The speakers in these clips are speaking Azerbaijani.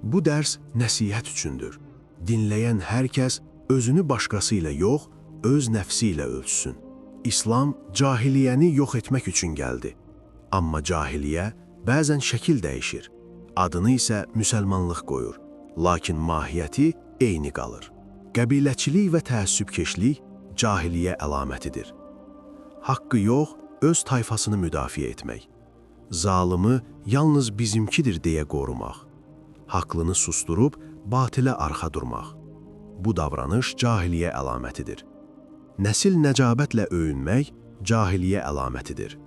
Bu dərs nəsihət üçündür. Dinləyən hər kəs özünü başqası ilə yox, öz nəfsi ilə ölçsün. İslam cahiliyyəni yox etmək üçün gəldi. Amma cahiliyyə bəzən şəkil dəyişir. Adını isə müsəlmanlıq qoyur. Lakin mahiyyəti eyni qalır. Qəbiləçilik və təəssübkeşlik cahiliyyə əlamətidir. Haqqı yox, öz tayfasını müdafiə etmək. Zalımı yalnız bizimkidir deyə qorumaq. Haqlını susturub batilə arxa durmaq. Bu davranış cahiliyyə əlamətidir. Nəsil nəcabətlə öyünmək cahiliyyə əlamətidir.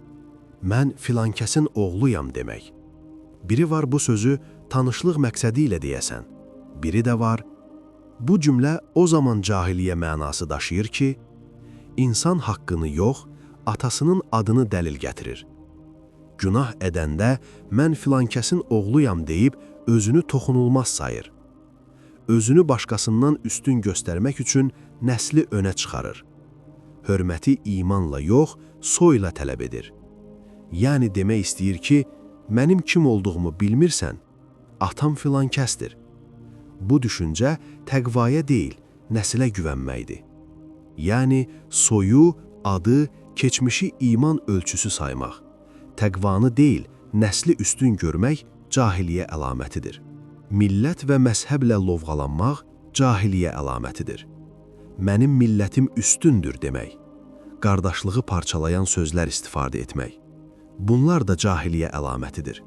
Mən filankəsin oğluyam demək. Biri var bu sözü tanışlıq məqsədi ilə deyəsən. Biri də var, bu cümlə o zaman cahiliyyə mənası daşıyır ki, insan haqqını yox, atasının adını dəlil gətirir. Günah edəndə mən filankəsin oğluyam deyib özünü toxunulmaz sayır. Özünü başqasından üstün göstərmək üçün nəsli önə çıxarır. Hörməti imanla yox, soyla tələb edir. Yəni demək istəyir ki, mənim kim olduğumu bilmirsən, atam filankəsdir. Bu düşüncə təqvaya deyil, nəsilə güvənməkdir. Yəni soyu, adı, keçmişi iman ölçüsü saymaq. Təqvanı deyil, nəsli üstün görmək cahiliyyə əlamətidir. Millət və məzhəblə lovğalanmaq cahiliyyə əlamətidir. Mənim millətim üstündür demək. Qardaşlığı parçalayan sözlər istifadə etmək. Bunlar da cahiliyyə əlamətidir.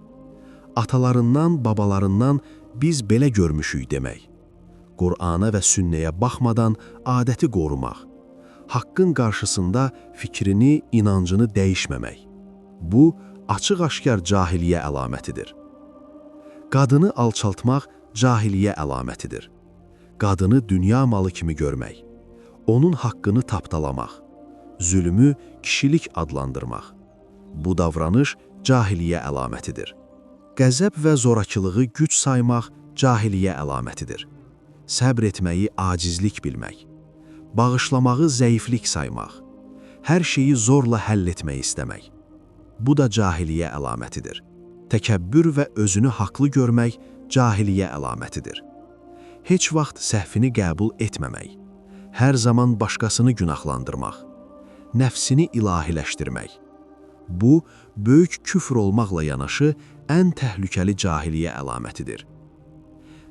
Atalarından, babalarından biz belə görmüşük demək. Qur'ana və sünnəyə baxmadan adəti qorumaq. Haqqın qarşısında fikrini, inancını dəyişməmək. Bu, açıq-aşkar cahiliyyə əlamətidir. Qadını alçaltmaq cahiliyyə əlamətidir. Qadını dünya malı kimi görmək. Onun haqqını tapdalamaq. Zülmü kişilik adlandırmaq. Bu davranış cahiliyyə əlamətidir. Qəzəb və zorakılığı güc saymaq cahiliyyə əlamətidir. Səbr etməyi acizlik bilmək. Bağışlamağı zəiflik saymaq. Hər şeyi zorla həll etmək istəmək. Bu da cahiliyyə əlamətidir. Təkəbbür və özünü haqlı görmək cahiliyyə əlamətidir. Heç vaxt səhvini qəbul etməmək. Hər zaman başqasını günahlandırmaq. Nəfsini ilahiləşdirmək. Bu, böyük küfr olmaqla yanaşı ən təhlükəli cahiliyyə əlamətidir.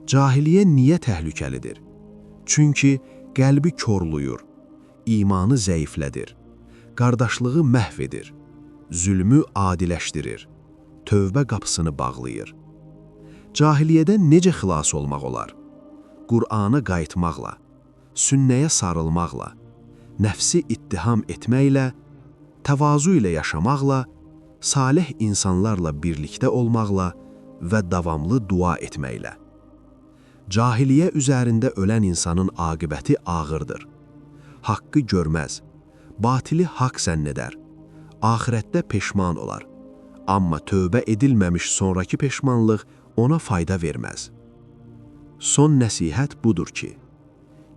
Cahiliyyə niyə təhlükəlidir? Çünki qəlbi korluyur, imanı zəiflədir, qardaşlığı məhv edir, zülmü adiləşdirir, tövbə qapısını bağlayır. Cahiliyyədən necə xilas olmaq olar? Qur'ana qayıtmaqla, sünnəyə sarılmaqla, nəfsi ittiham etməklə, təvazu ilə yaşamaqla, salih insanlarla birlikdə olmaqla və davamlı dua etməklə. Cahiliyyə üzərində ölən insanın aqibəti ağırdır. Haqqı görməz, batili haqq zənn edər, axirətdə peşman olar. Amma tövbə edilməmiş sonraki peşmanlıq ona fayda verməz. Son nəsihət budur ki,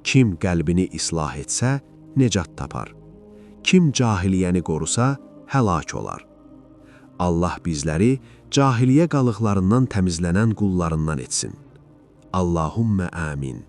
kim qəlbini islah etsə, necat tapar. Kim cahiliyyəni qorusa, həlak olar. Allah bizləri cahiliyyə qalıqlarından təmizlənən qullarından etsin. Allahümmə amin.